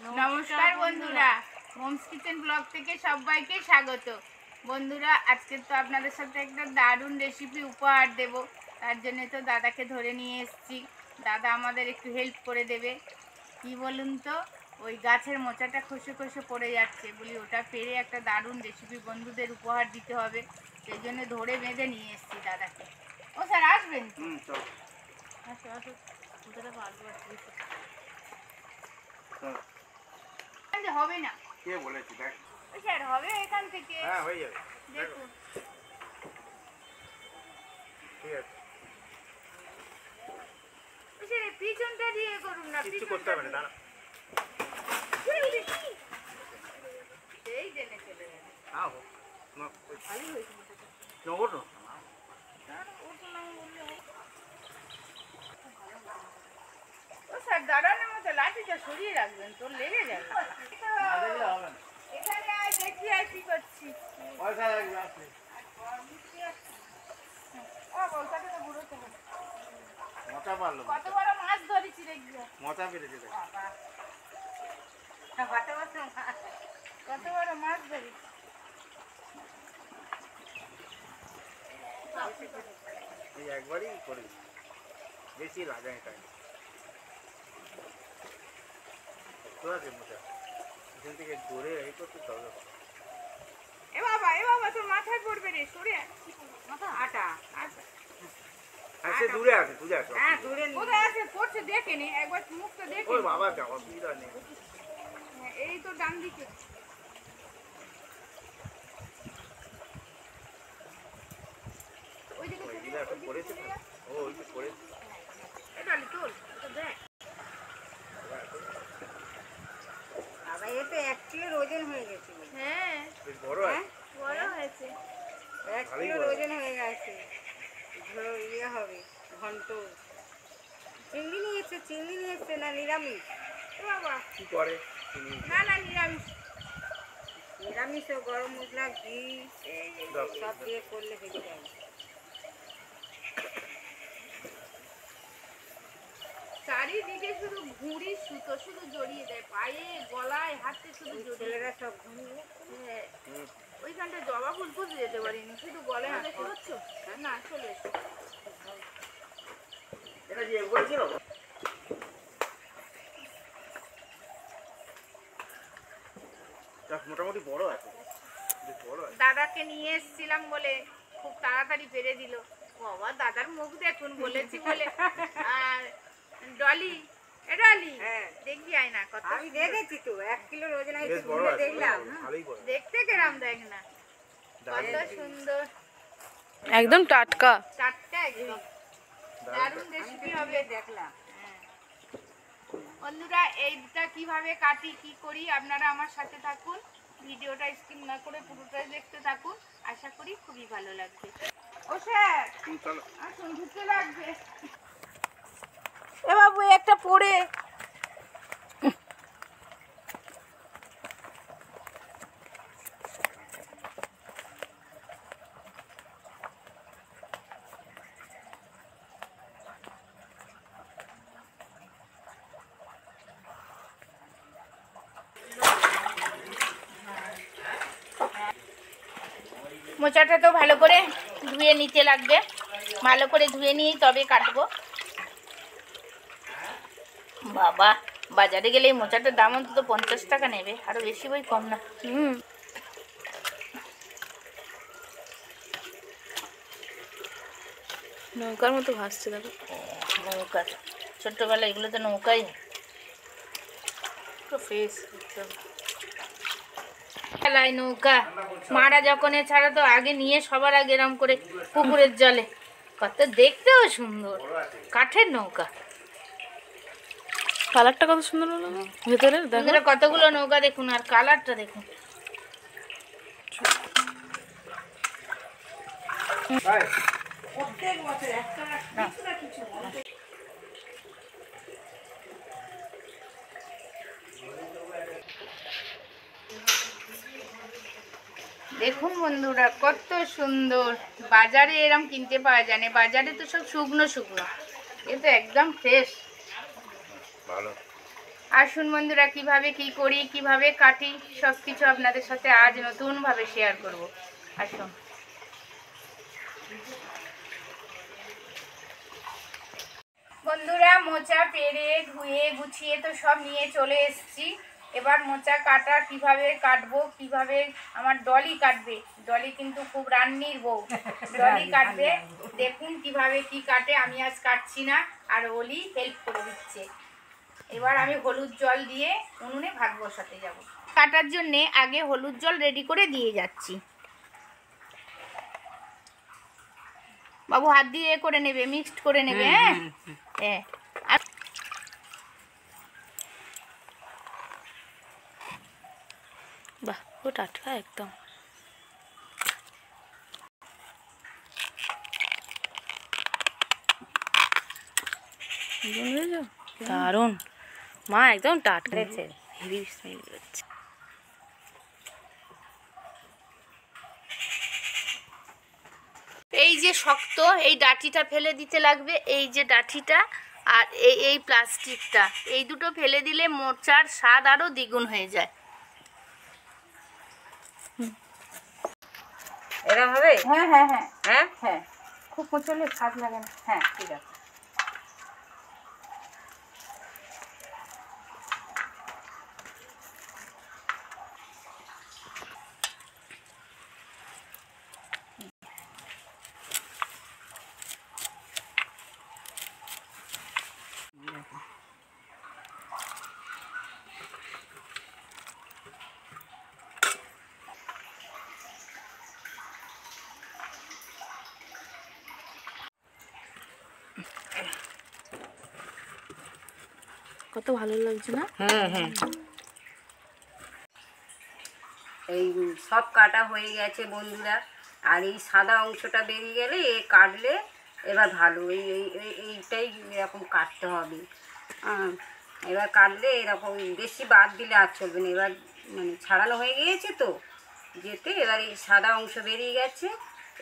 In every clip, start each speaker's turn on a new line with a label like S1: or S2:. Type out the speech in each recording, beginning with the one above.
S1: নমস্কার বন্ধুরা, moms kitchen blog থেকে সবাইকে স্বাগত। বন্ধুরা, আজকে তো আপনাদের সাথে একটা দারুণ রেসিপি উপহার দেব। তার জন্য তো দাদাকে ধরে নিয়ে এসেছি। দাদা আমাদের একটু হেল্প করে দেবে। কি বলুন তো, ওই গাছের মোচাটা খসে খসে পড়ে যাচ্ছে, বলি ওটা পেরে একটা দারুণ রেসিপি বন্ধুদের উপহার দিতে হবে। সেই জন্য ধরে বেঁধে নিয়ে এসেছি দাদাকে। ও স্যার আসবেন? আসো আসো, মোচাটা পারবো হবে না।
S2: কে বলেছি দেখ
S1: স্যার হবে এখান থেকে।
S2: হ্যাঁ হয়ে যাবে,
S1: দেখুন
S2: ঠিক আছে।
S1: স্যার পিছনটা দিয়ে করুন না,
S2: কিছু করতে হবে না, দাঁড়া।
S1: এই জেনে চলে গেল।
S2: হ্যাঁ হোক,
S1: ভালোই হয়েছে মোটাটা।
S2: নগর না
S1: ও স্যার দাঁড়ানোর মতো লাঠিটা সরিয়ে রাখবেন, তোর লেগে যাবে। এখানে আয়, দেখি আর কি করছি।
S2: পয়সা লাগবে আসলে। মোটা পারলো,
S1: কত বড় মাছ ধরেছি দেখবি।
S2: মোটা পেরেছে দেখ।
S1: কত বড় মাছ ধরেছি।
S2: এই একবারই করি, বেশি লাগাই তাই। তো আছে মোটা, এখান থেকে দূরে এই করতে তবে
S1: এ বাবা তোর মাথায় পড়বে রে, সরে মাথা আটা আটা।
S2: আছে দূরে আছে, দূরে আছে।
S1: হ্যাঁ দূরে কোথায় আছে, পড়ছে দেখে নি, একবার মুখটা দেখে
S2: ওই
S1: নি।
S2: বাবা যাওয়া বিরা নেই।
S1: এই তো ডান দিকে। ওই দিকে
S2: ওই
S1: চলে
S2: দিকে এখন পড়েছে তো। ও ওই তো পড়েছে।
S1: এটা তোল, এটা দেখ।
S3: বাবা এ তো 1 কিলোর ওজন হয়ে গেছে।
S1: হ্যাঁ
S2: বেশ বড় আছে।
S1: বড় হয়েছে।
S3: 1 কিলোর ওজন হয়ে গেছে। ইয়ে হবে ঘন্ট। চিংড়ি নিয়েছে না নিরামিষ?
S1: এ বাবা
S2: কি করে তিনি?
S1: না না নিরামিষ।
S3: নিরামিষও গরম মশলা ঘি সব দিয়ে করলে হয়ে যায়।
S1: চারিদিকে শুধু ঘুড়ি সুতো শুধু জড়িয়ে দেয়, পায়ে গলায় হাতে শুধু জড়িয়ে।
S3: ছেলেরা সব ঘুমিয়ে
S1: হ্যাঁ, ওইখানটা জবা ফুল খুঁজে যেতে পারিনি, শুধু গলায় হাতে করছো না। চলে এসো।
S2: এটা যে বলছিল মোটামুটি বড় আছে, বেশ বড় আছে।
S1: দাদাকে নিয়ে এসেছিলাম বলে খুব তাড়াতাড়ি পেরে দিল। বাবা দাদার মুখ দেখুন, বলেছি বলে। আর ডলি, এ ডলি
S3: হ্যাঁ
S1: দেখবি আয় না কত
S3: আমি দেখেছি তো 1 কিলোর ওজন
S2: বেশ বড় আছে,
S3: দেখলাম।
S2: ভালোই বড়।
S1: দেখতে কেরাম দেখ না, কত সুন্দর
S4: একদম টাটকা।
S1: চারটা একদম দারুণ রেসিপি হবে।
S3: দেখলাম
S1: বন্ধুরা এইটা কিভাবে কাটি কি করি আপনারা আমার সাথে থাকুন, ভিডিওটা স্কিপ না করে পুরোটাই দেখতে থাকুন, আশা করি খুবই ভালো লাগবে। ও স্যার
S2: চলো
S1: আসুন, ঢুকতে লাগবে। এ বাবু একটা পড়ে। মোচাটা তো ভালো করে ধুয়ে নিতে লাগবে, ভালো করে ধুয়ে নিয়েই তবে কাটবো। বাবা বাজারে গেলে এই মোচাটার দাম অন্তত 50 টাকা নেবে, আরো বেশি বই কম না।
S4: নৌকার মতো ভাসছে দেখো।
S1: নৌকা, ছোট্টবেলা এগুলো তো নৌকাই ফ্রেশ খেলায় নৌকা। মারা যখন ছাড়া তো আগে নিয়ে সবার আগে এরম করে পুকুরের জলে, কত দেখতেও সুন্দর কাঠের নৌকা।
S4: কালারটা কত সুন্দর হলো না ভেতরে দেখো।
S1: বন্ধুরা কতগুলো নৌকা দেখুন, আর কালারটা দেখুন।
S3: প্রত্যেক বছর একটা কিছু না কিছু
S1: দেখুন বন্ধুরা কত সুন্দর, বাজারে এরম কিনতে পাওয়া যায় না, বাজারে তো সব শুকনো শুকনো, এ তো একদম ফ্রেশ।
S2: ভালো।
S1: আসুন বন্ধুরা, কিভাবে কি করি, কিভাবে কাটি, সব কিছু আপনাদের সাথে আজ নতুনভাবে শেয়ার করব। আসুন। বন্ধুরা, মোচা পেরে ধুয়ে গুছিয়ে তো সব নিয়ে চলে এসেছি। এবার মোচা কাটা কিভাবে কাটবো, কিভাবে আমার ডলি কাটবে। ডলি কিন্তু খুব রান্নির বউ, ডলি কাটবে। দেখুন কিভাবে কি কাটে, আমি আজ কাটছি না, আর ওলি হেল্প করে দিচ্ছে। এবার আমি হলুদ জল দিয়ে উনুনে ভাত বসাতে যাব। কাটার জন্যে আগে হলুদ জল রেডি করে দিয়ে যাচ্ছি। বাবু হাত দিয়ে করে নেবে, মিক্সড করে নেবে। হ্যাঁ হ্যাঁ।
S4: বাহ, ও টাটকা একদম। দারুণ মা, একদম টাটকা। হেভি স্মেল বেরোচ্ছে।
S1: এই যে শক্ত, এই ডাঁটিটা ফেলে দিতে লাগবে, এই যে ডাঁটিটা আর এই প্লাস্টিকটা, এই দুটো ফেলে দিলে মোচার স্বাদ আরো দ্বিগুণ হয়ে যায়।
S3: এরকম হবে?
S1: হ্যাঁ হ্যাঁ হ্যাঁ
S3: হ্যাঁ
S1: হ্যাঁ, খুব মোচলে স্বাদ লাগে না। হ্যাঁ ঠিক আছে।
S4: কত ভালো লাগছে না?
S3: হ্যাঁ হ্যাঁ। এই সব কাটা হয়ে গেছে বন্ধুরা, আর এই সাদা অংশটা বেরিয়ে গেলে এ কাটলে এবার ভালো। এইটাই এরকম কাটতে হবে। এবার কাটলে এরকম বেশি বাদ দিলে আর চলবে না। এবার মানে ছাড়ানো হয়ে গিয়েছে তো যেতে, এবার এই সাদা অংশ বেরিয়ে গেছে,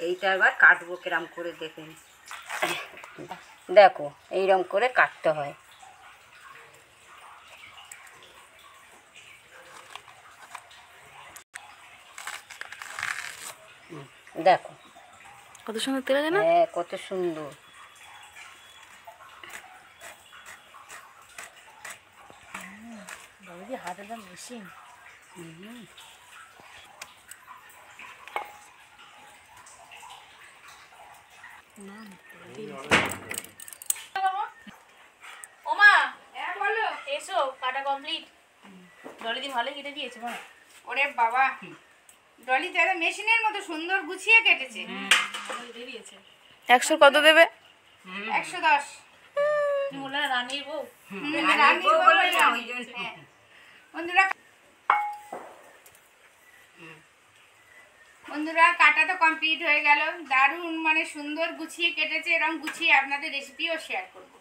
S3: এইটা এবার কাটবো কিরম করে দেখেন। দেখো এইরকম করে কাটতে হয়। দেখো
S4: কত সুন্দর তেল আছে না?
S3: হ্যাঁ, কত সুন্দর।
S4: বাবুজি হাতের দাম বেশি।
S1: ওমা, হ্যাঁ বলো।
S4: এসো, কাটা কমপ্লিট। ডলিদি ভালো কেটে দিয়েছে মা।
S1: ওরে বাবা, ডলি তো একদম মেশিনের মতো সুন্দর গুছিয়ে কেটেছে।
S4: 100 কত দেবে?
S1: 110।
S4: মোলা রানীর বউ।
S1: রান্নির বউ বলে না, ওই জন্য। হ্যাঁ। বন্ধুরা কাটা তো কমপ্লিট হয়ে গেল। দারুণ মানে সুন্দর গুছিয়ে কেটেছে, এরকম গুছিয়ে আপনাদের রেসিপিও শেয়ার করবো।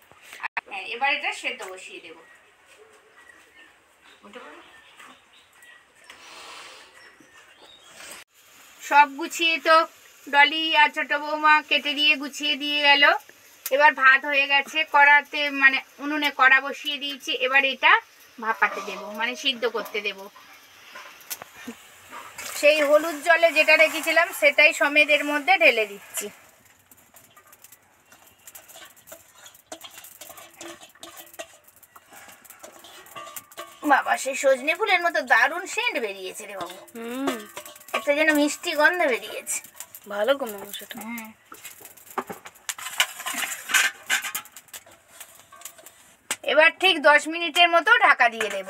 S1: হ্যাঁ, এবার এটা সেদ্ধ বসিয়ে দেবো। সব গুছিয়ে তো ডলি আর ছোট বৌমা কেটে দিয়ে গুছিয়ে দিয়ে গেল। এবার ভাত হয়ে গেছে, কড়াতে মানে উনুনে কড়া বসিয়ে দিয়েছি। এবার এটা ভাপাতে দেব, মানে সিদ্ধ করতে দেব। সেই হলুদ জলে যেটা রেখেছিলাম সেটাই সমেত এর মধ্যে ঢেলে দিচ্ছি। বাবা, সেই সজনে ফুলের মতো দারুণ সেন্ট বেরিয়েছে রে বাবু। একটা যেন মিষ্টি গন্ধ বেরিয়েছে।
S4: ভালো গো মাংসটা।
S1: এবার ঠিক 10 মিনিটের মতো ঢাকা দিয়ে দেব।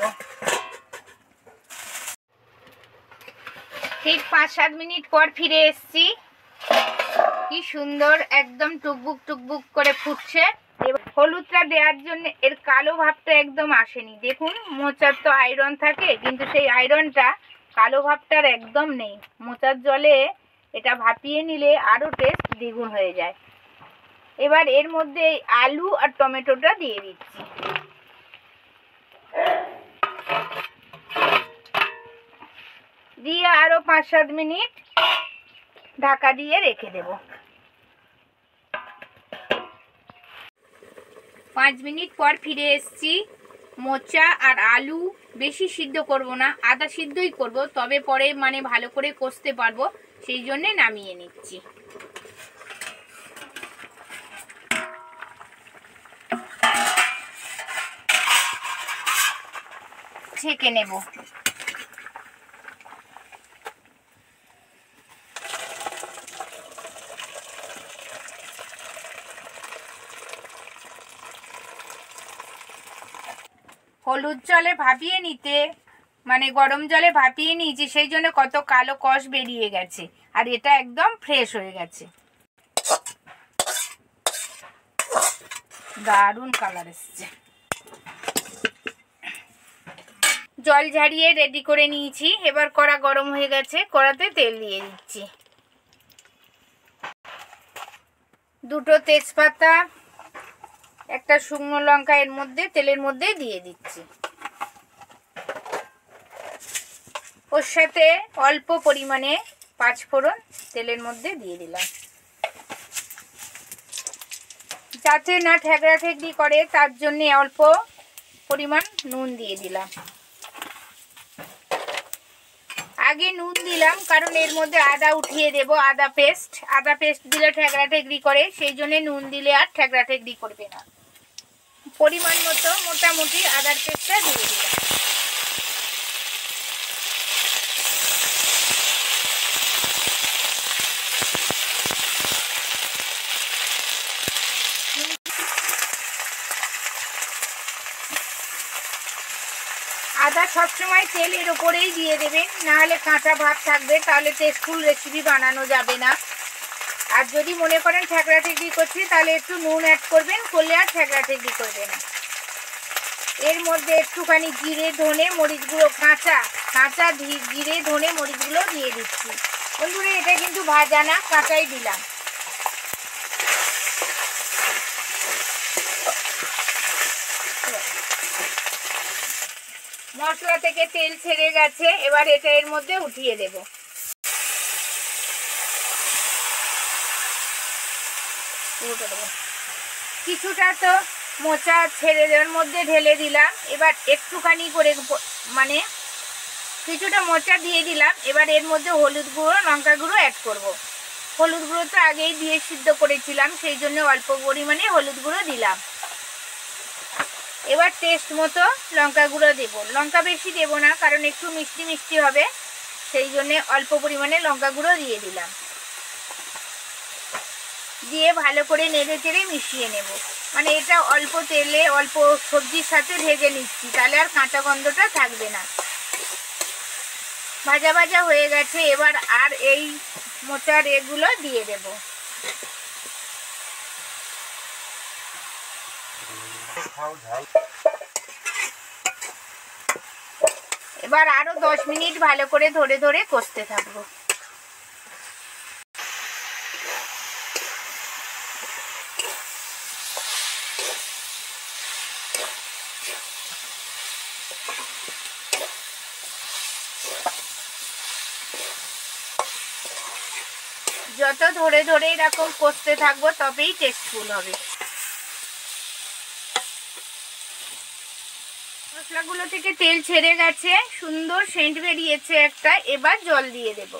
S1: ঠিক 5-7 মিনিট পর ফিরে এসেছি। কি সুন্দর একদম টুকবুক টুকবুক করে ফুটছে। এবার হলুদটা দেওয়ার জন্য এর কালো ভাবটা একদম আসেনি। দেখুন, মোচার তো আয়রন থাকে, কিন্তু সেই আয়রনটা কালো ভাবটার একদম নেই। মোচার জলে এটা ভাপিয়ে নিলে আরও টেস্ট দ্বিগুণ হয়ে যায়। এবার এর মধ্যে আলু আর টমেটোটা দিয়ে দিচ্ছি। দিয়ে আরো 5-7 মিনিট ঢাকা দিয়ে রেখে দেব। 5 মিনিট পর ফিরে এসেছি। মোচা আর আলু বেশি সিদ্ধ করব না, আধা সিদ্ধই করব, তবে পরে মানে ভালো করে কষতে পারবো, সেই জন্যে নামিয়ে নিচ্ছি। ছেঁকে নেব। হলুদ জলে ভাপিয়ে নিতে মানে গরম জলে ভাপিয়ে নিয়েছি, সেই জন্য কত কালো কষ বেরিয়ে গেছে, আর এটা একদম ফ্রেশ হয়ে গেছে। দারুণ কালার এসছে। জল ঝারিয়ে রেডি করে নিয়েছি। এবার কড়া গরম হয়ে গেছে, কড়াতে তেল দিয়ে দিচ্ছি। দুটো তেজপাতা, একটা শুকনো লঙ্কা এর মধ্যে তেলের মধ্যে দিয়ে দিচ্ছি। ওর সাথে অল্প পরিমাণে পাঁচফোড়ন তেলের মধ্যে দিয়ে দিলাম। যাতে না ঠেকরা ঠেকরি করে তার জন্য অল্প পরিমাণ নুন দিয়ে দিলাম। আগে নুন দিলাম কারণ এর মধ্যে আদা উঠিয়ে দেব, আদা পেস্ট দিলে ঠেকরা ঠেকরি করে, সেই জন্য নুন দিলে আর ঠেকরা ঠেকরি করবে না। পরিমাণ মতো মোটামুটি আদার পেস্টটা দিয়ে দিলাম। আদা সবসময় তেলের ওপরেই দিয়ে দেবেন, নাহলে কাঁচা ভাব থাকবে, তাহলে টেস্টফুল রেসিপি বানানো যাবে না। আর যদি মনে করেন ঠেকরা ঠেকরি করছি তাহলে একটু নুন অ্যাড করবেন, করলে আর ঠেকরা ঠেকরি করবে না। এর মধ্যে একটুখানি জিরে ধনে মরিচগুলো কাঁচা জিরে ধনে মরিচগুলো দিয়ে দিচ্ছি। বন্ধুরা এটা কিন্তু ভাজা না, কাঁচাই দিলাম। মশলা থেকে তেল ছেড়ে গেছে, এবার এটা এর মধ্যে উঠিয়ে দেব। কিছুটা তো মোচা ছেড়ে দেওয়ার মধ্যে ঢেলে দিলাম। এবার একটুখানি করে মানে কিছুটা মোচা দিয়ে দিলাম। এবার এর মধ্যে হলুদ গুঁড়ো লঙ্কা গুঁড়ো অ্যাড করব। হলুদ গুঁড়ো তো আগেই দিয়ে সিদ্ধ করেছিলাম, সেই জন্য অল্প পরিমাণে হলুদ গুঁড়ো দিলাম। এবার টেস্ট মতো লঙ্কা গুঁড়ো দেবো। লঙ্কা বেশি দেবো না, কারণ একটু মিষ্টি মিষ্টি হবে, সেই জন্যে অল্প পরিমাণে লঙ্কা গুঁড়ো দিয়ে দিলাম। দিয়ে ভালো করে নেড়ে চেড়ে মিশিয়ে নেব। মানে এটা অল্প তেলে অল্প সবজির সাথে ভেজে নিচ্ছি, তাহলে আর কাঁচা গন্ধটা থাকবে না। ভাজা ভাজা হয়ে গেছে, এবার আর এই মোচার এগুলো দিয়ে দেব। এবার আরো 10 মিনিট ভালো করে ধরে ধরে কষতে থাকবো। যত ধরে ধরে এরকম কষতে থাকবো তবেই টেস্টফুল হবে। মশলাগুলো থেকে তেল ছেড়ে গেছে, সুন্দর সেন্ট বেরিয়েছে একটা। এবার জল দিয়ে দেব।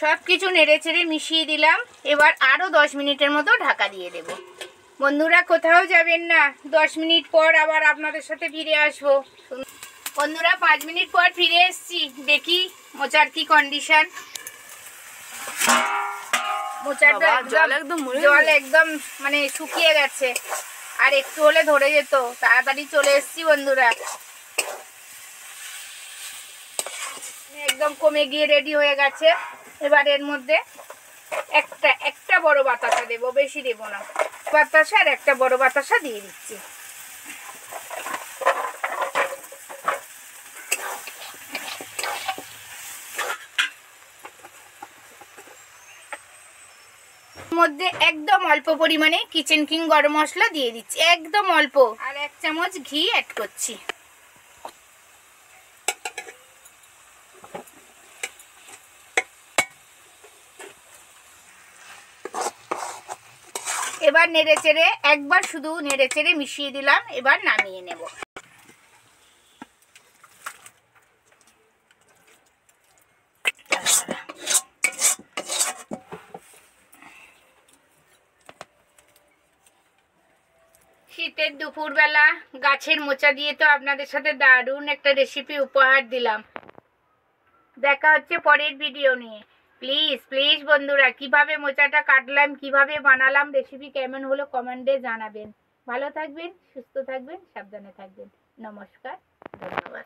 S1: সবকিছু নেড়ে চেড়ে মিশিয়ে দিলাম। এবার আরো 10 মিনিটের মতো ঢাকা দিয়ে দেব। বন্ধুরা কোথাও যাবেন না, 10 মিনিট পর আবার আপনাদের সাথে ফিরে আসবো। বন্ধুরা 5 মিনিট পর ফিরে এসেছি, দেখি মোচার কি কন্ডিশন। মোচাটা জল একদম মানে শুকিয়ে গেছে, আর একটু হলে ধরে যেত। তাড়াতাড়ি চলে এসেছি বন্ধুরা, একদম কমে গিয়ে রেডি হয়ে গেছে। এবার এর মধ্যে একটা বড় বাতাসা দেব, বেশি দেব না। বাতাসা আর একটা বড় বাতাসা দিয়ে দিচ্ছি। মধ্যে একদম অল্প পরিমাণে কিচেন কিং গরম মশলা দিয়ে দিচ্ছি, একদম অল্প, আর 1 চামচ ঘি অ্যাড করছি। এবার নেড়ে চেড়ে একবার শুধু নেড়ে চেড়ে মিশিয়ে দিলাম, এবার নামিয়ে নেব। শীতের দুপুরবেলা গাছের মোচা দিয়ে তো আপনাদের সাথে দারুণ একটা রেসিপি উপহার দিলাম। দেখা হচ্ছে পরের ভিডিও নিয়ে। প্লিজ প্লিজ বন্ধুরা, কিভাবে মোচাটা কাটলাম, কিভাবে বানালাম, রেসিপি কেমন হলো কমেন্টে জানাবেন। ভালো থাকবেন, সুস্থ থাকবেন, সাবধানে থাকবেন। নমস্কার, ধন্যবাদ।